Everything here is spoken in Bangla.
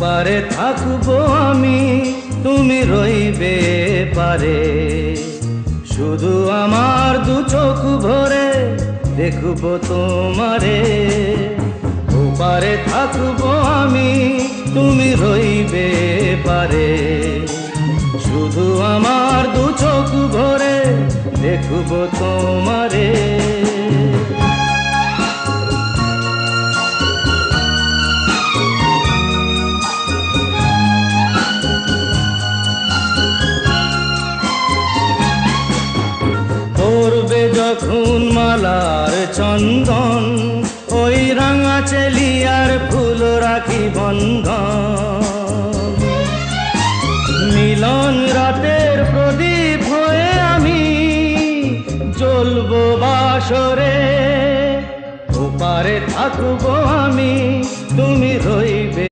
ওপারে থাকবো আমি, তুমি রইবে পারে। শুধু আমার দু চোখ ভরে দেখবো তোমারে। ওপারে থাকবো আমি, তুমি রইবে পারে। শুধু আমার দু চোখ ভরে দেখবো তোমারে। পড়বে যখন মালার চন্দন, ওই রাঙা চেলিয়ার ফুল রাখি বন্ধন। মিলন রাতের প্রদীপ হয়ে আমি জ্বলবো বাসরে। ওপারে থাকবো আমি, তুমি রইবে